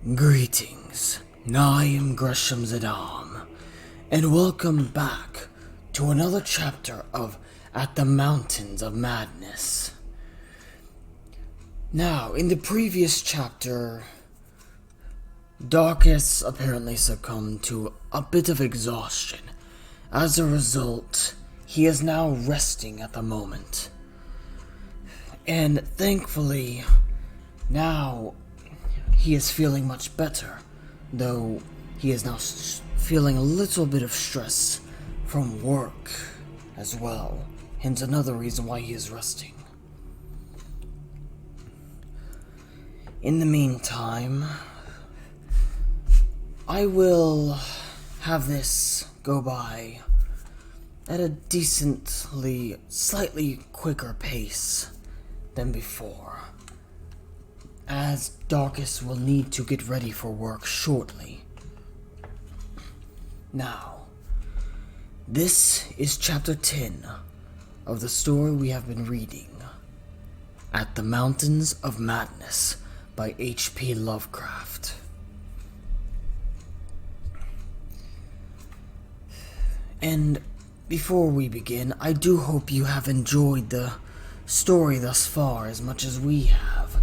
Greetings, I am Gresham and welcome back to another chapter of At the Mountains of Madness. Now, in the previous chapter, Darkus apparently succumbed to a bit of exhaustion. As a result, he is now resting at the moment. And thankfully, now he is feeling much better, though he is now feeling a little bit of stress from work as well, hence another reason why he is resting. In the meantime, I will have this go by at a decently, slightly quicker pace than before, as Darkus will need to get ready for work shortly. Now, this is chapter 10 of the story we have been reading, At the Mountains of Madness by H.P. Lovecraft. And before we begin, I do hope you have enjoyed the story thus far as much as we have.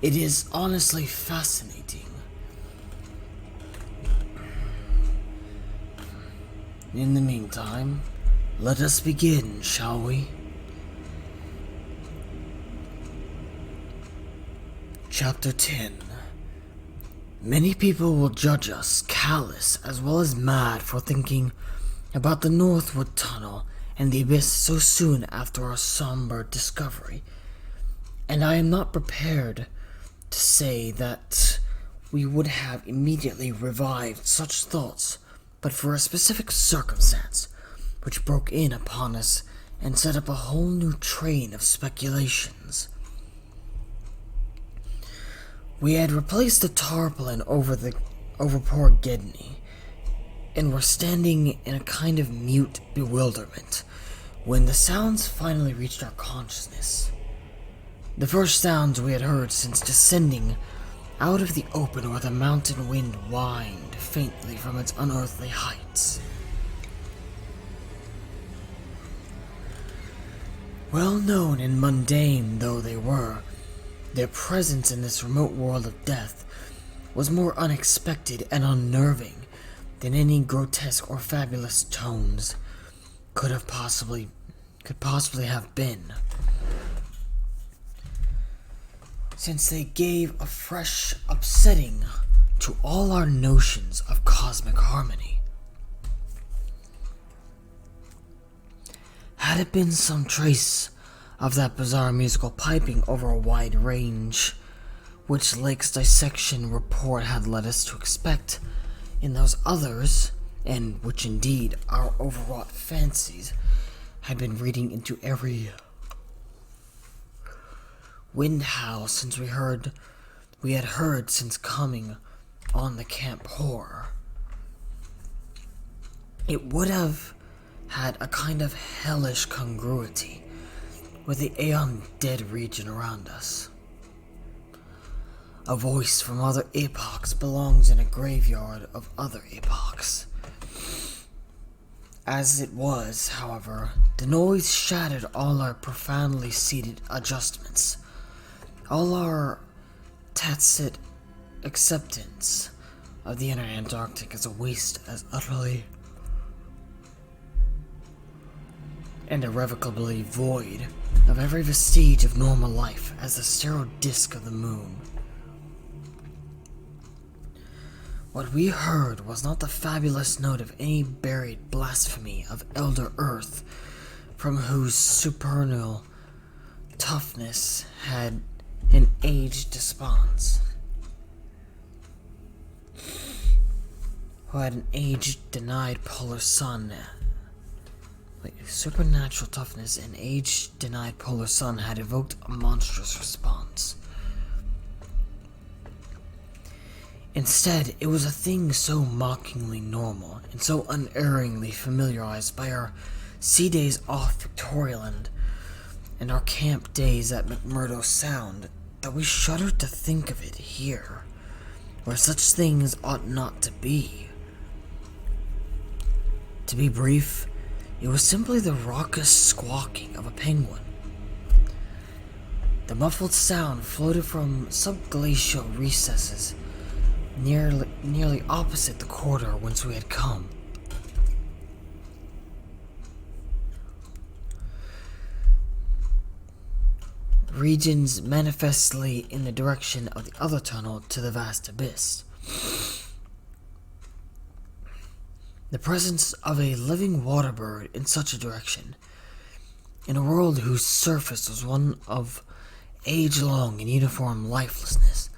It is honestly fascinating. In the meantime, let us begin, shall we? Chapter 10. Many people will judge us callous as well as mad for thinking about the Northwood Tunnel and the Abyss so soon after our somber discovery, and I am not prepared to say that we would have immediately revived such thoughts but for a specific circumstance which broke in upon us and set up a whole new train of speculations. We had replaced the tarpaulin over poor Gedney, and were standing in a kind of mute bewilderment when the sounds finally reached our consciousness. The first sounds we had heard since descending out of the open where the mountain wind whined faintly from its unearthly heights. Well known and mundane though they were, their presence in this remote world of death was more unexpected and unnerving than any grotesque or fabulous tones could possibly have been, since they gave a fresh upsetting to all our notions of cosmic harmony. Had it been some trace of that bizarre musical piping over a wide range, which Lake's dissection report had led us to expect in those others, and which indeed our overwrought fancies had been reading into every wind howl since we had heard since coming on the camp horror, it would have had a kind of hellish congruity with the aeon-dead region around us. A voice from other epochs belongs in a graveyard of other epochs. As it was, however, the noise shattered all our profoundly seated adjustments, all our tacit acceptance of the inner Antarctic as a waste as utterly and irrevocably void of every vestige of normal life as the sterile disk of the moon. What we heard was not the fabulous note of any buried blasphemy of Elder Earth, from whose supernal toughness had an aged despondence, who had an aged denied polar sun. Supernatural toughness and age-denied polar sun had evoked a monstrous response. Instead, it was a thing so mockingly normal and so unerringly familiarized by our sea days off Victorialand and our camp days at McMurdo Sound that we shuddered to think of it here, where such things ought not to be. To be brief, it was simply the raucous squawking of a penguin. The muffled sound floated from subglacial recesses nearly opposite the quarter whence we had come. Regions manifestly in the direction of the other tunnel to the vast abyss. The presence of a living water bird in such a direction, in a world whose surface was one of age-long and uniform lifelessness,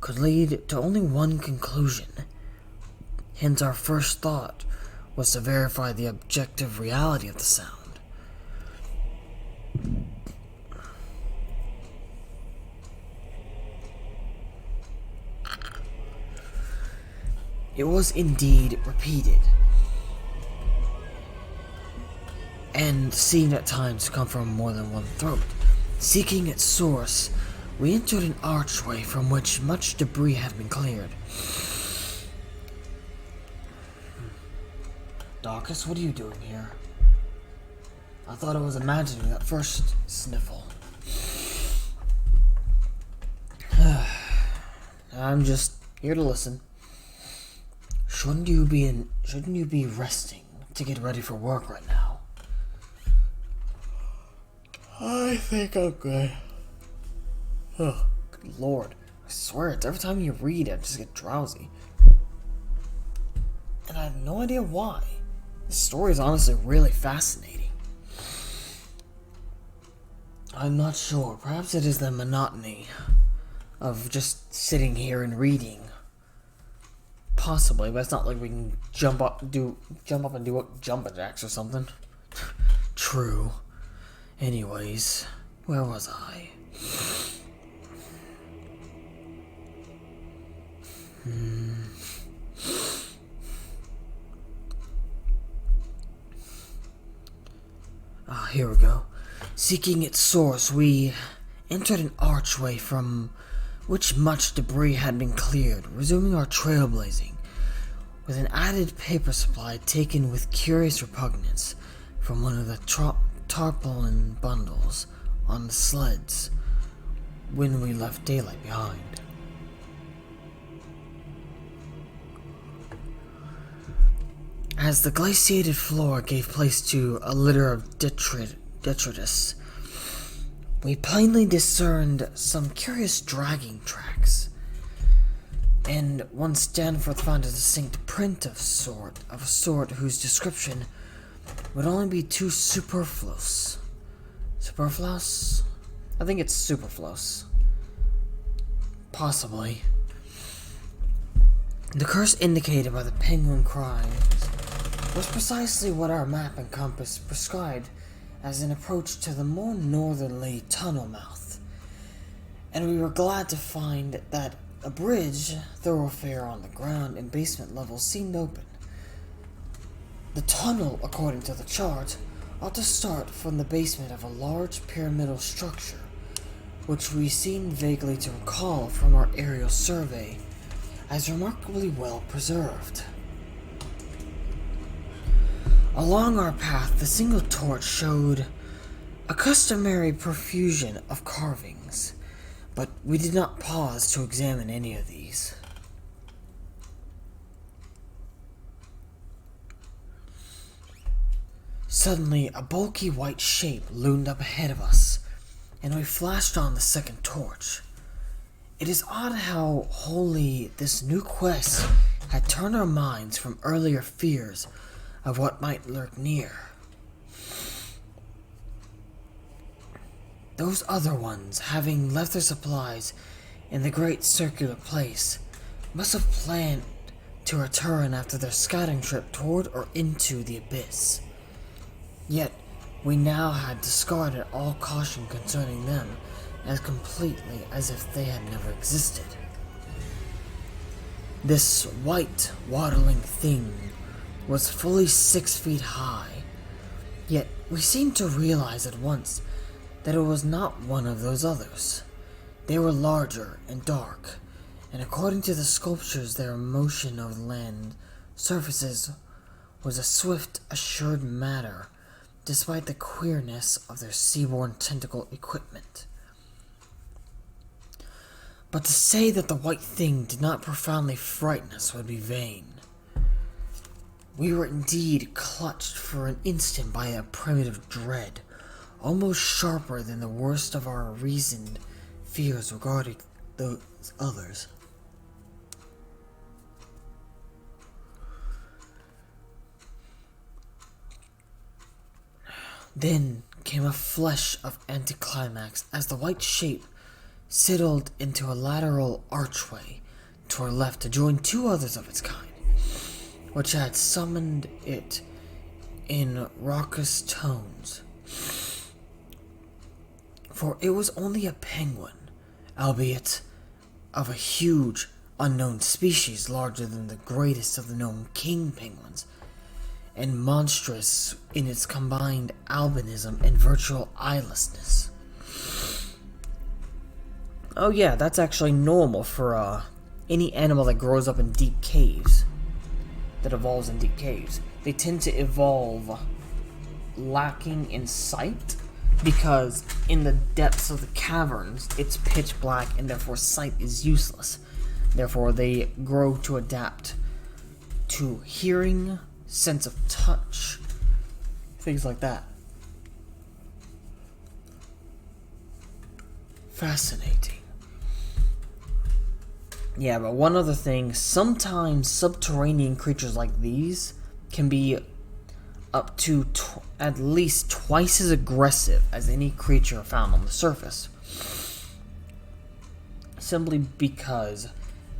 could lead to only one conclusion. Hence our first thought was to verify the objective reality of the sound. It was indeed repeated, and seemed at times to come from more than one throat. Seeking its source, we entered an archway from which much debris had been cleared. Darkus, what are you doing here? I thought I was imagining that first sniffle. I'm just here to listen. Shouldn't you be resting to get ready for work right now? I think I'm good. Oh, good lord. I swear it's every time you read I just get drowsy. And I have no idea why. This story is honestly really fascinating. I'm not sure. Perhaps it is the monotony of just sitting here and reading. Possibly, but it's not like we can jump up and do jumping jacks or something. True. Anyways, where was I? Here we go. Seeking its source, we entered an archway from which much debris had been cleared, resuming our trailblazing, with an added paper supply taken with curious repugnance from one of the tarpaulin bundles on the sleds when we left daylight behind. As the glaciated floor gave place to a litter of detritus, we plainly discerned some curious dragging tracks, and once Danforth found a distinct print of a sort whose description would only be too superfluous. Superfluous? I think it's superfluous. Possibly. The curse indicated by the penguin cries was precisely what our map and compass prescribed as an approach to the more northerly tunnel mouth, and we were glad to find that a bridge thoroughfare on the ground and basement levels seemed open. The tunnel, according to the chart, ought to start from the basement of a large pyramidal structure, which we seemed vaguely to recall from our aerial survey as remarkably well preserved. Along our path, the single torch showed a customary profusion of carvings, but we did not pause to examine any of these. Suddenly, a bulky white shape loomed up ahead of us, and we flashed on the second torch. It is odd how wholly this new quest had turned our minds from earlier fears of what might lurk near. Those other ones, having left their supplies in the great circular place, must have planned to return after their scouting trip toward or into the abyss. Yet, we now had discarded all caution concerning them as completely as if they had never existed. This white, waddling thing was fully 6 feet high, yet we seemed to realize at once that it was not one of those others. They were larger and dark, and according to the sculptures, their motion over the land surfaces was a swift, assured matter, despite the queerness of their seaborne tentacle equipment. But to say that the white thing did not profoundly frighten us would be vain. We were indeed clutched for an instant by a primitive dread, almost sharper than the worst of our reasoned fears regarding those others. Then came a flash of anticlimax as the white shape sidled into a lateral archway to our left to join two others of its kind, which had summoned it in raucous tones. For it was only a penguin, albeit of a huge, unknown species larger than the greatest of the known king penguins, and monstrous in its combined albinism and virtual eyelessness. Oh yeah, that's actually normal for any animal that grows up in deep caves, that evolves in deep caves. They tend to evolve lacking in sight, because in the depths of the caverns, it's pitch black and therefore sight is useless. Therefore, they grow to adapt to hearing, sense of touch, things like that. Fascinating. Yeah, but one other thing, sometimes subterranean creatures like these can be up to at least twice as aggressive as any creature found on the surface. Simply because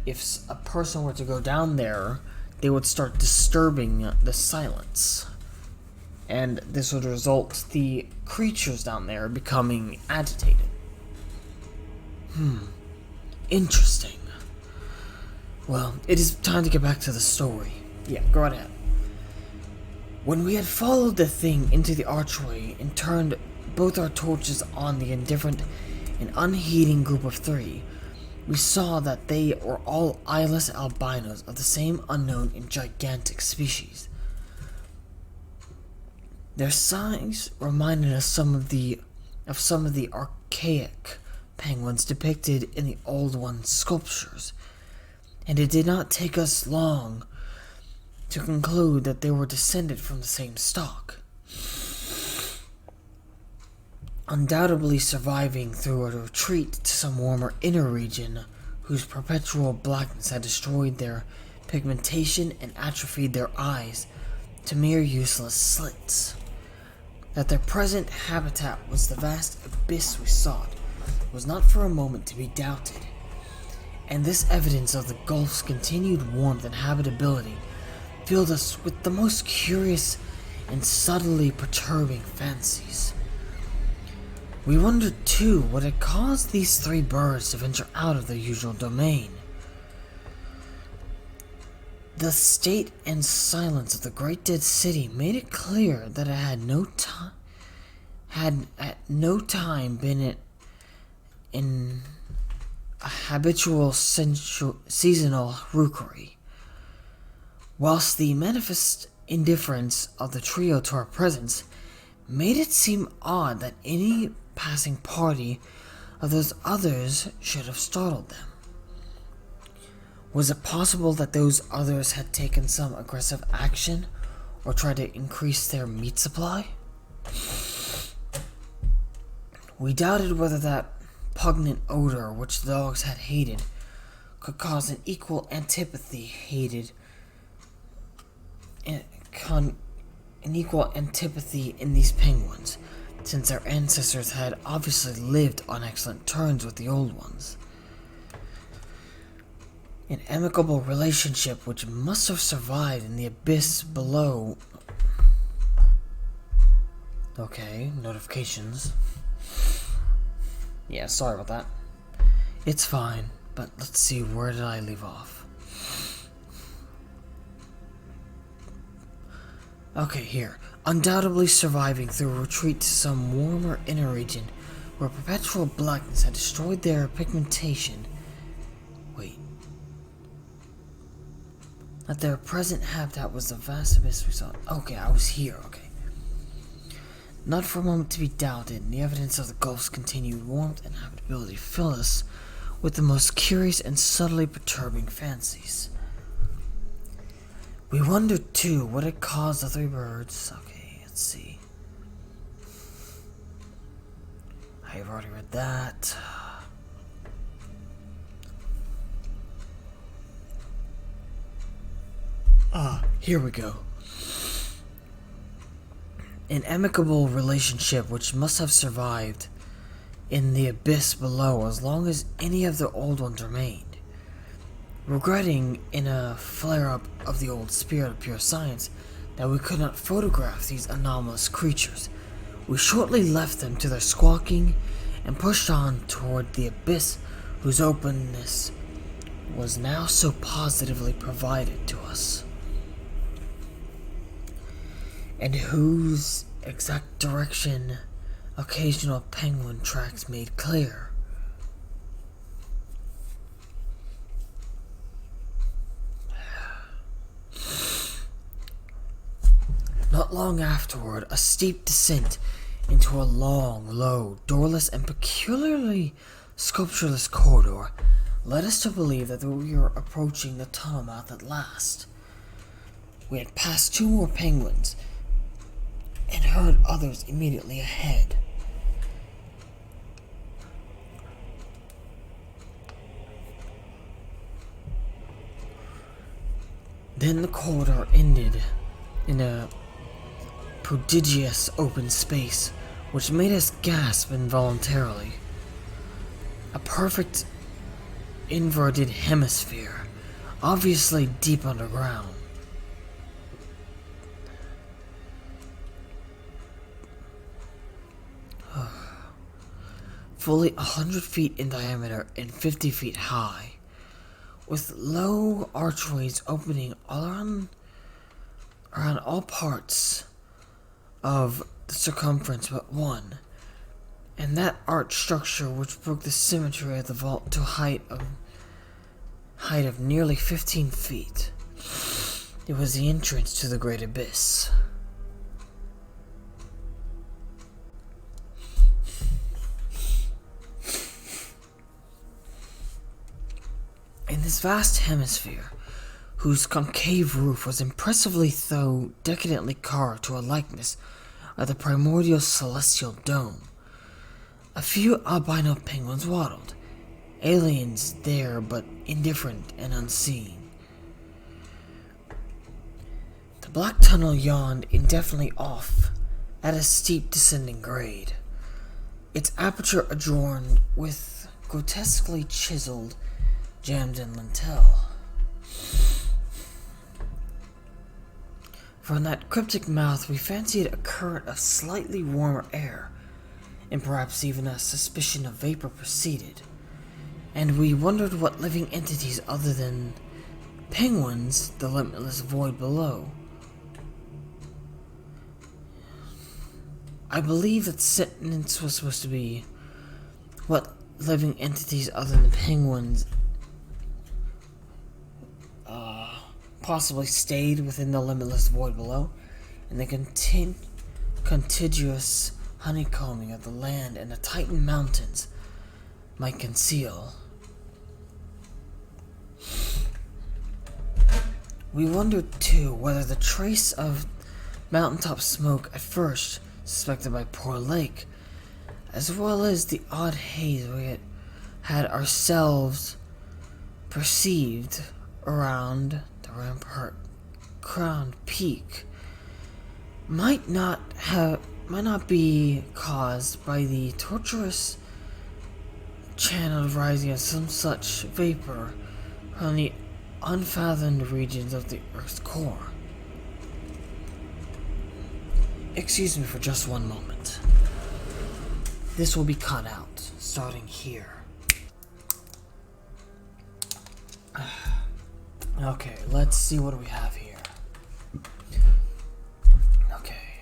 if a person were to go down there, they would start disturbing the silence. And this would result the creatures down there becoming agitated. Interesting. Well, it is time to get back to the story. Yeah, go right ahead. When we had followed the thing into the archway and turned both our torches on the indifferent and unheeding group of three, we saw that they were all eyeless albinos of the same unknown and gigantic species. Their size reminded us of some of the archaic penguins depicted in the Old One's sculptures, and it did not take us long to conclude that they were descended from the same stock. Undoubtedly surviving through a retreat to some warmer inner region whose perpetual blackness had destroyed their pigmentation and atrophied their eyes to mere useless slits. That their present habitat was the vast abyss we sought was not for a moment to be doubted, and this evidence of the gulf's continued warmth and habitability filled us with the most curious and subtly perturbing fancies. We wondered, too, what had caused these three birds to venture out of their usual domain. The state and silence of the great dead city made it clear that it had at no time been in a habitual seasonal rookery, whilst the manifest indifference of the trio to our presence made it seem odd that any passing party of those others should have startled them. Was it possible that those others had taken some aggressive action or tried to increase their meat supply? We doubted whether that pungent odor which the dogs had hated could cause an equal antipathy in these penguins, since their ancestors had obviously lived on excellent terms with the Old Ones. An amicable relationship which must have survived in the abyss below. Okay, notifications. Yeah, sorry about that. It's fine, but let's see, where did I leave off? Okay, here. Undoubtedly surviving through a retreat to some warmer inner region where perpetual blackness had destroyed their pigmentation. Wait, that their present habitat was the vast abyss we saw. Okay, I was here, okay. Not for a moment to be doubted, the evidence of the gulf's continued warmth and habitability filled us with the most curious and subtly perturbing fancies. We wondered, too, what had caused the three birds. Okay, let's see. I've already read that. Here we go. An amicable relationship which must have survived in the abyss below as long as any of the old ones remained. Regretting, in a flare-up of the old spirit of pure science, that we could not photograph these anomalous creatures, we shortly left them to their squawking and pushed on toward the abyss whose openness was now so positively provided to us, and whose exact direction occasional penguin tracks made clear. Not long afterward, a steep descent into a long, low, doorless, and peculiarly sculptureless corridor led us to believe that we were approaching the tunnel mouth at last. We had passed 2 more penguins and heard others immediately ahead. Then the corridor ended in a prodigious open space which made us gasp involuntarily. A perfect inverted hemisphere, obviously deep underground. Fully 100 feet in diameter and 50 feet high, with low archways opening around all parts of the circumference but one, and that arch structure which broke the symmetry of the vault to a height of nearly 15 feet. It was the entrance to the great abyss. In this vast hemisphere, whose concave roof was impressively though decadently carved to a likeness of the primordial celestial dome, a few albino penguins waddled, aliens there but indifferent and unseen. The black tunnel yawned indefinitely off at a steep descending grade, its aperture adorned with grotesquely chiseled jammed in lintel. From that cryptic mouth we fancied a current of slightly warmer air, and perhaps even a suspicion of vapor proceeded, and we wondered what living entities other than penguins the limitless void below. I believe that sentence was supposed to be what living entities other than penguins possibly stayed within the limitless void below, and the contiguous honeycombing of the land and the Titan mountains might conceal. We wondered, too, whether the trace of mountaintop smoke at first suspected by poor Lake, as well as the odd haze we had ourselves perceived around the rampart-crowned peak, might not be caused by the tortuous channeled rising of some such vapor from the unfathomed regions of the Earth's core. Excuse me for just one moment. This will be cut out, starting here. Okay, let's see what we have here. Okay.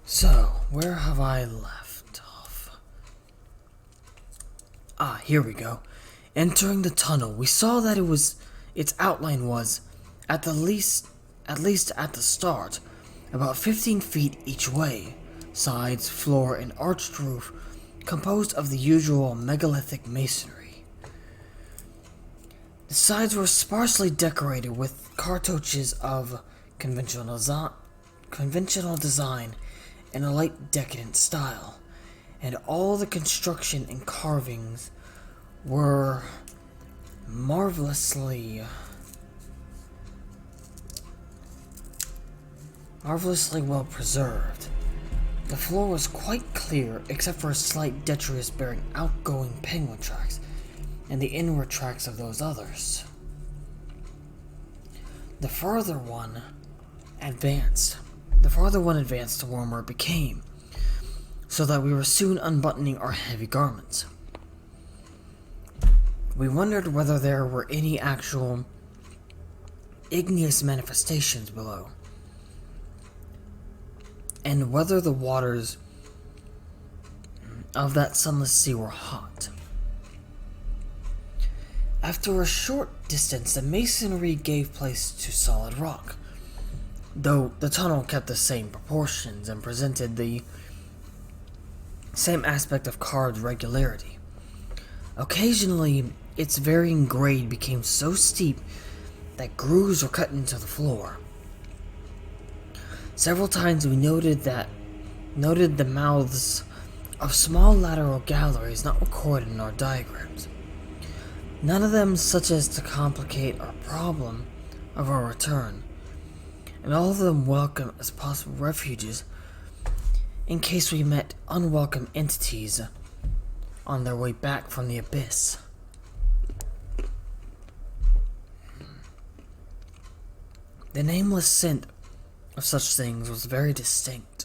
So, where have I left off? Here we go. Entering the tunnel, we saw that it was Its outline was, at least at the start, about 15 feet each way, sides, floor, and arched roof composed of the usual megalithic masonry. The sides were sparsely decorated with cartouches of conventional design in a light decadent style, and all the construction and carvings were marvelously well preserved. The floor was quite clear, except for a slight detritus bearing outgoing penguin tracks and the inward tracks of those others. The farther one advanced, the warmer it became, so that we were soon unbuttoning our heavy garments. We wondered whether there were any actual igneous manifestations below, and whether the waters of that sunless sea were hot. After a short distance, the masonry gave place to solid rock, though the tunnel kept the same proportions and presented the same aspect of carved regularity. Occasionally, its varying grade became so steep that grooves were cut into the floor. Several times we noted the mouths of small lateral galleries not recorded in our diagrams. None of them such as to complicate our problem of our return, and all of them welcome as possible refuges in case we met unwelcome entities on their way back from the abyss. The nameless scent of such things was very distinct.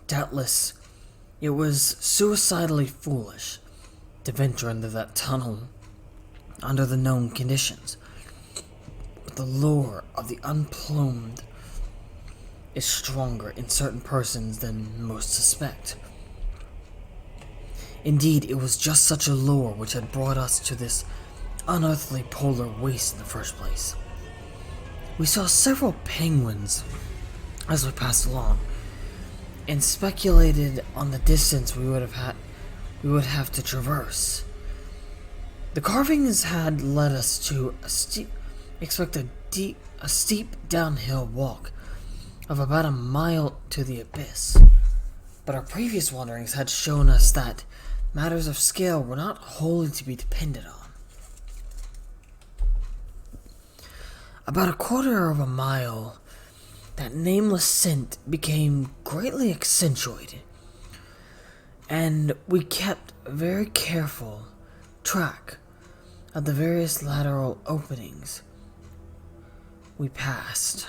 Doubtless, it was suicidally foolish to venture into that tunnel under the known conditions, but the lure of the unplumbed is stronger in certain persons than most suspect. Indeed, it was just such a lure which had brought us to this unearthly polar waste in the first place. We saw several penguins as we passed along, and speculated on the distance we would have to traverse. The carvings had led us to a steep downhill walk of about a mile to the abyss, but our previous wanderings had shown us that matters of scale were not wholly to be depended on. About a quarter of a mile, that nameless scent became greatly accentuated, and we kept very careful track of the various lateral openings we passed.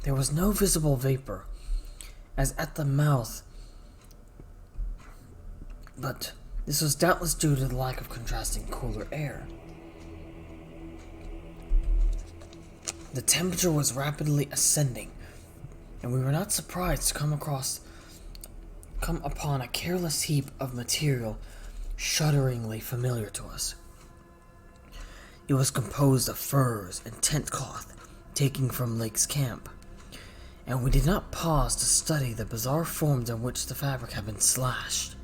There was no visible vapor, as at the mouth, but this was doubtless due to the lack of contrasting cooler air. The temperature was rapidly ascending, and we were not surprised to come upon a careless heap of material shudderingly familiar to us. It was composed of furs and tent cloth taken from Lake's camp, and we did not pause to study the bizarre forms in which the fabric had been slashed.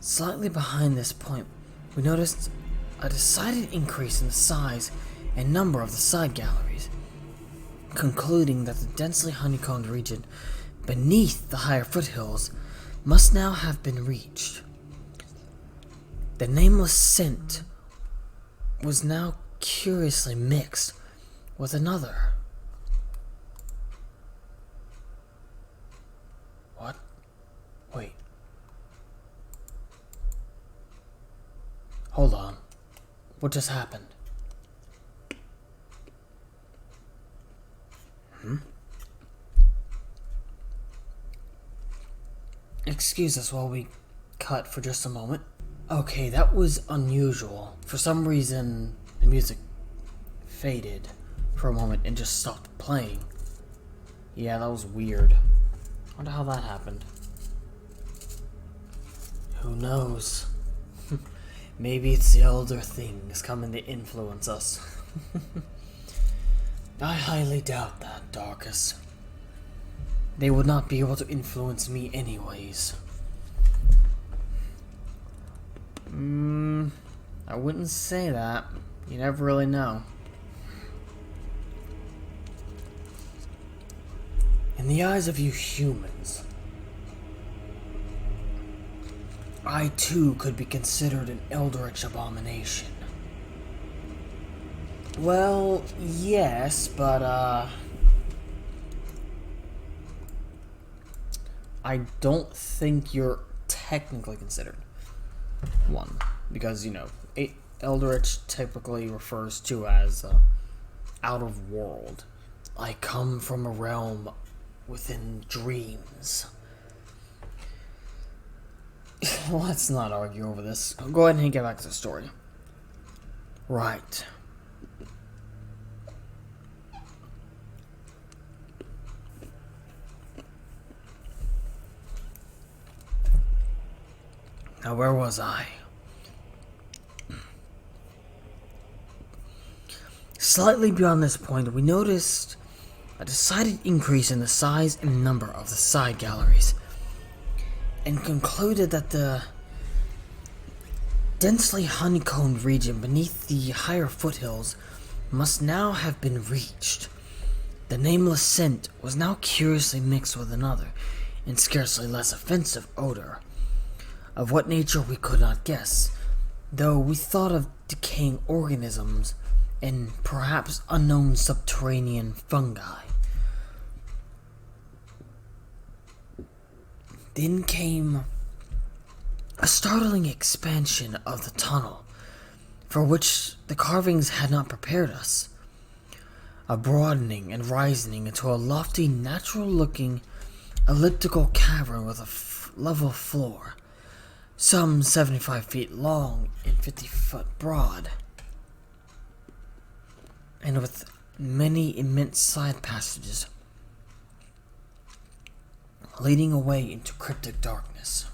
Slightly behind this point, we noticed a decided increase in the size and number of the side galleries, concluding that the densely honeycombed region beneath the higher foothills must now have been reached. The nameless scent was now curiously mixed with another. What? Wait. Hold on. What just happened? Excuse us while we cut for just a moment. Okay, that was unusual. For some reason, the music faded. for a moment and just stopped playing. Yeah, that was weird. Wonder how that happened. Who knows? Maybe it's the elder things coming to influence us. I highly doubt that, Darkus. They would not be able to influence me anyways. I wouldn't say that. You never really know. In the eyes of you humans, I too could be considered an eldritch abomination. Well, yes, but I don't think you're technically considered one, because, you know, eldritch typically refers to as out of world. I come from a realm within dreams. Let's not argue over this. I'll go ahead and get back to the story. Right. Now, where was I? Slightly beyond this point, we noticed a decided increase in the size and number of the side galleries, and concluded that the densely honeycombed region beneath the higher foothills must now have been reached. The nameless scent was now curiously mixed with another, and scarcely less offensive odor, of what nature we could not guess, though we thought of decaying organisms and perhaps unknown subterranean fungi. Then came a startling expansion of the tunnel, for which the carvings had not prepared us. A broadening and rising into a lofty, natural-looking, elliptical cavern with a level floor, some 75 feet long and 50 foot broad, and with many immense side passages leading away into cryptic darkness.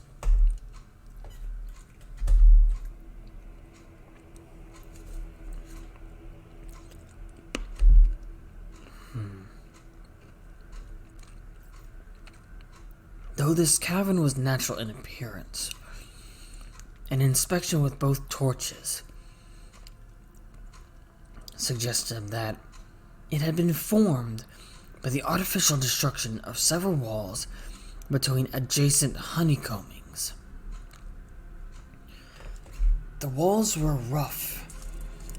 Though this cavern was natural in appearance, an inspection with both torches suggested that it had been formed by the artificial destruction of several walls between adjacent honeycombings. The walls were rough,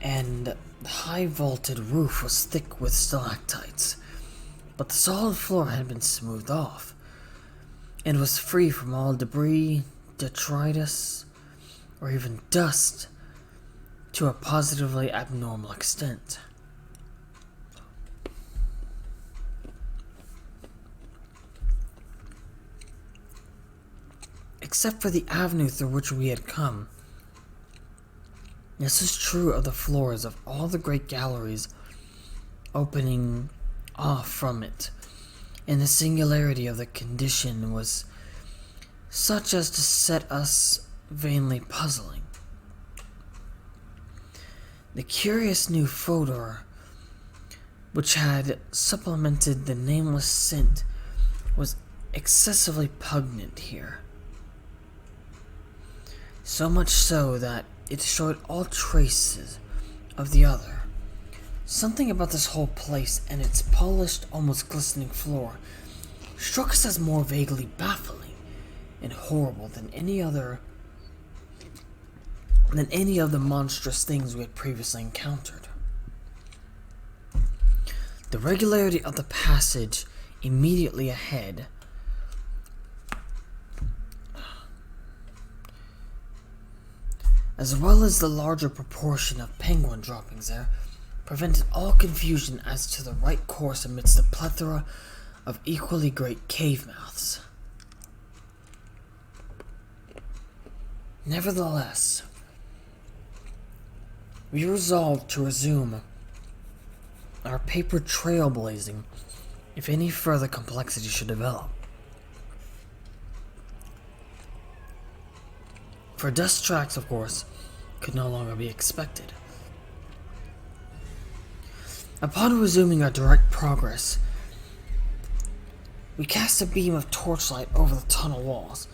and the high vaulted roof was thick with stalactites, but the solid floor had been smoothed off, and was free from all debris, detritus, or even dust to a positively abnormal extent. Except for the avenue through which we had come. This is true of the floors of all the great galleries opening off from it, and the singularity of the condition was such as to set us vainly puzzling. The curious new odor which had supplemented the nameless scent was excessively pungent here. So much so that it showed all traces of the other. Something about this whole place and its polished, almost glistening floor struck us as more vaguely baffling and horrible than any of the monstrous things we had previously encountered. The regularity of the passage immediately ahead as well as the larger proportion of penguin droppings there, prevented all confusion as to the right course amidst the plethora of equally great cave mouths. Nevertheless, we resolved to resume our paper trail blazing if any further complexity should develop. For dust tracks, of course, could no longer be expected. Upon resuming our direct progress, we cast a beam of torchlight over the tunnel walls.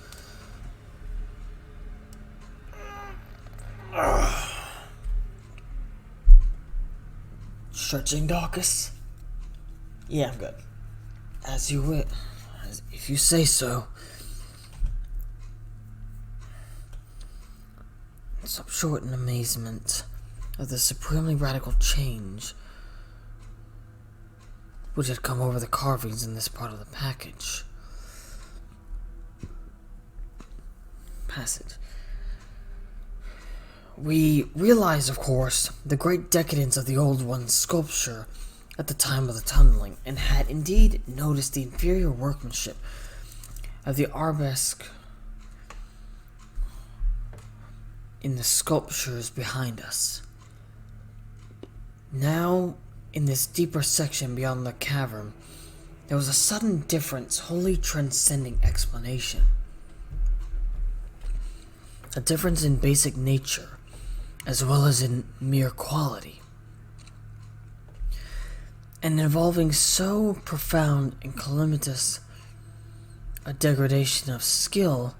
Stretching, Daucus? Yeah, I'm good. As you wish. If you say so. Stop short in amazement of the supremely radical change which had come over the carvings in this part of the passage. We realized, of course, the great decadence of the old one's sculpture at the time of the tunneling, and had indeed noticed the inferior workmanship of the arabesque in the sculptures behind us. Now, in this deeper section beyond the cavern, there was a sudden difference wholly transcending explanation. A difference in basic nature, as well as in mere quality, and involving so profound and calamitous a degradation of skill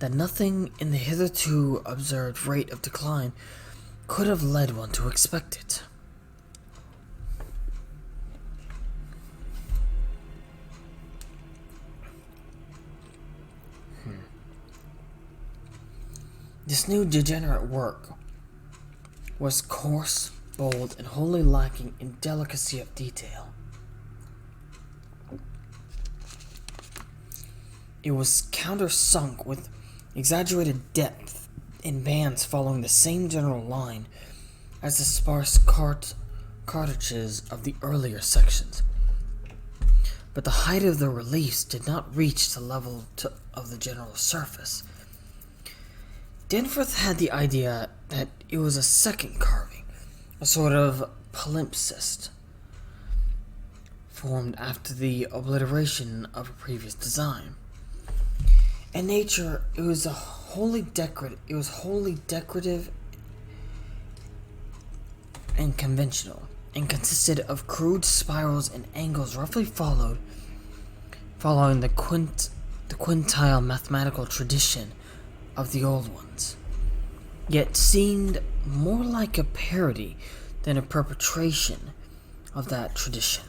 that nothing in the hitherto observed rate of decline could have led one to expect it. This new degenerate work was coarse, bold, and wholly lacking in delicacy of detail. It was countersunk with exaggerated depth in bands following the same general line as the sparse cartridges of the earlier sections. But the height of the reliefs did not reach the level of the general surface. Danforth had the idea that it was a second carving, a sort of palimpsest, formed after the obliteration of a previous design. In nature, it was wholly decorative and conventional, and consisted of crude spirals and angles roughly following the quintile mathematical tradition of the old ones, yet seemed more like a parody than a perpetration of that tradition.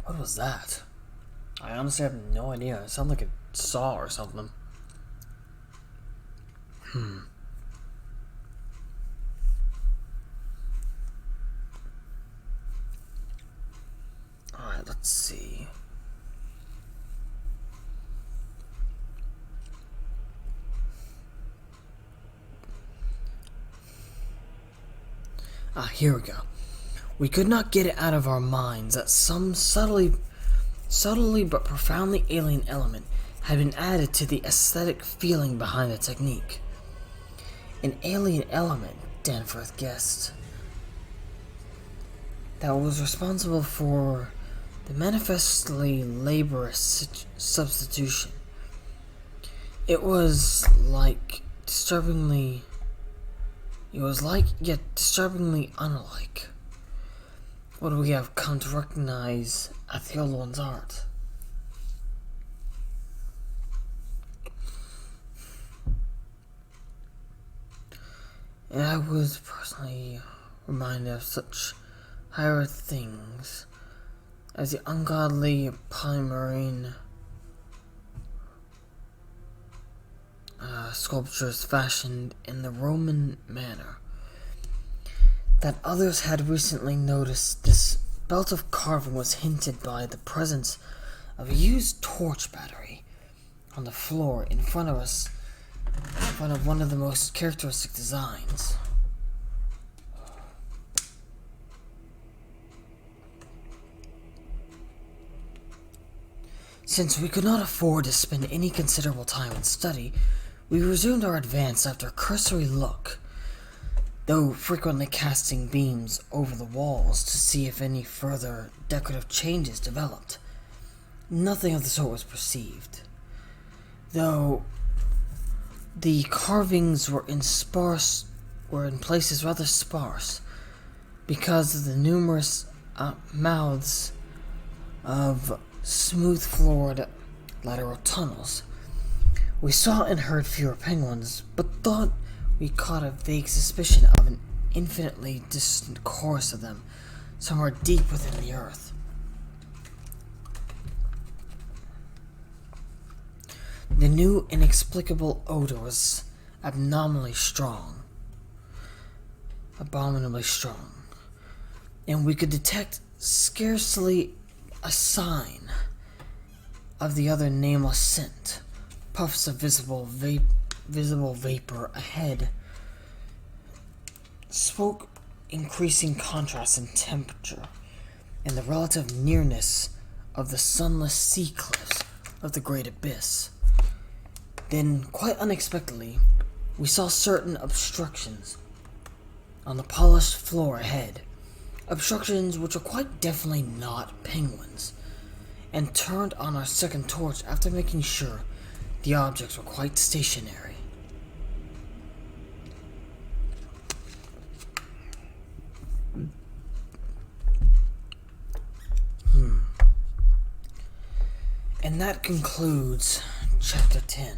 What was that? I honestly have no idea. It sounded like a saw or something. Alright, let's see. Here we go. We could not get it out of our minds that some subtly but profoundly alien element had been added to the aesthetic feeling behind the technique. An alien element, Danforth guessed, that was responsible for the manifestly laborious substitution. It was like yet disturbingly unlike what we have come to recognize at the old one's art. And I was personally reminded of such higher things as the ungodly polymarine sculptures fashioned in the Roman manner. That others had recently noticed this belt of carving was hinted by the presence of a used torch battery on the floor in front of one of the most characteristic designs. Since we could not afford to spend any considerable time in study, We resumed our advance after a cursory look, though frequently casting beams over the walls to see if any further decorative changes developed. Nothing of the sort was perceived, though the carvings were in places rather sparse because of the numerous mouths of smooth-floored lateral tunnels. We saw and heard fewer penguins, but thought we caught a vague suspicion of an infinitely distant chorus of them somewhere deep within the earth. The new inexplicable odor was abominably strong, and we could detect scarcely a sign of the other nameless scent. Puffs of visible vapor ahead spoke increasing contrast in temperature and the relative nearness of the sunless sea cliffs of the great abyss. Then, quite unexpectedly, we saw certain obstructions on the polished floor ahead, obstructions which were quite definitely not penguins, and turned on our second torch after making sure the objects were quite stationary. And that concludes Chapter 10.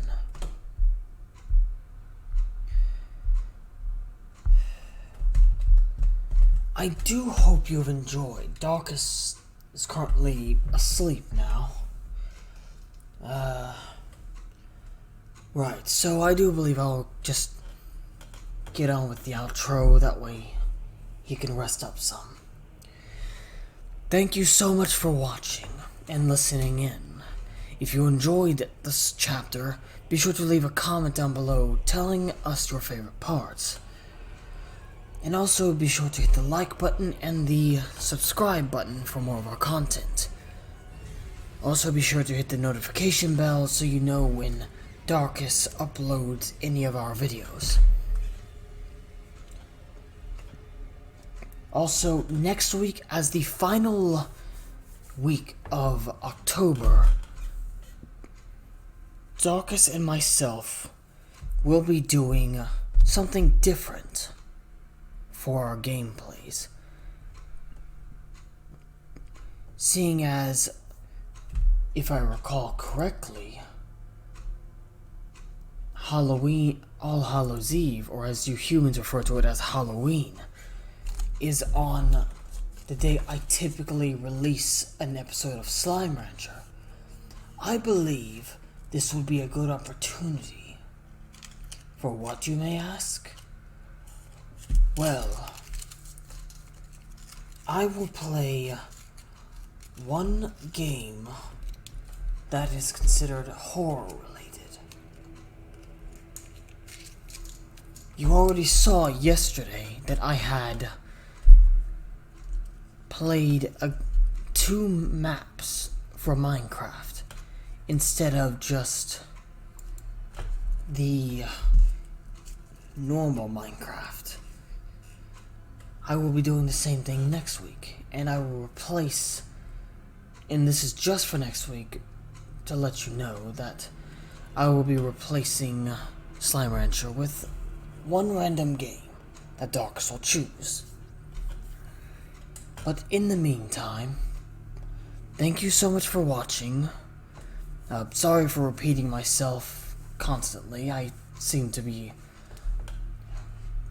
I do hope you've enjoyed. Darkus is currently asleep now. Right, so I do believe I'll just get on with the outro, that way he can rest up some. Thank you so much for watching and listening in. If you enjoyed this chapter, be sure to leave a comment down below telling us your favorite parts. And also be sure to hit the like button and the subscribe button for more of our content. Also be sure to hit the notification bell so you know when Darkus uploads any of our videos. Also, next week, as the final week of October, Darkus and myself will be doing something different for our gameplays. Seeing as, if I recall correctly, Halloween, All Hallows Eve, or as you humans refer to it as Halloween, is on the day I typically release an episode of Slime Rancher. I believe this would be a good opportunity. For what, you may ask? Well, I will play one game that is considered horror related. You already saw yesterday that I had played 2 maps for Minecraft instead of just the normal Minecraft. I will be doing the same thing next week, and I will replace, and this is just for next week to let you know that I will be replacing Slime Rancher with one random game that Darkus will choose. But in the meantime, thank you so much for watching. Sorry for repeating myself constantly. I seem to be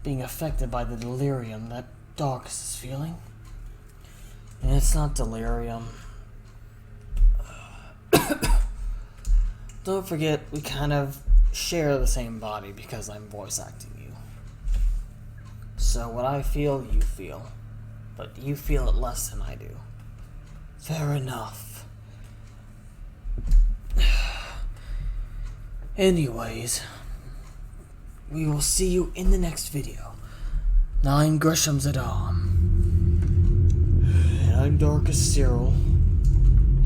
being affected by the delirium that Darkus is feeling. And it's not delirium. Don't forget, we kind of share the same body because I'm voice acting you. So what I feel, you feel. But you feel it less than I do. Fair enough. Anyways, we will see you in the next video. Now I'm Gresham Zadam. And I'm Darkus Cyril.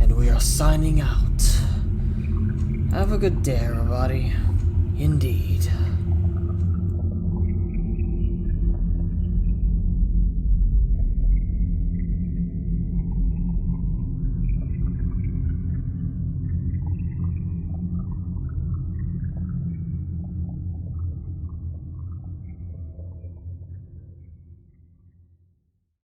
And we are signing out. Have a good day, everybody. Indeed.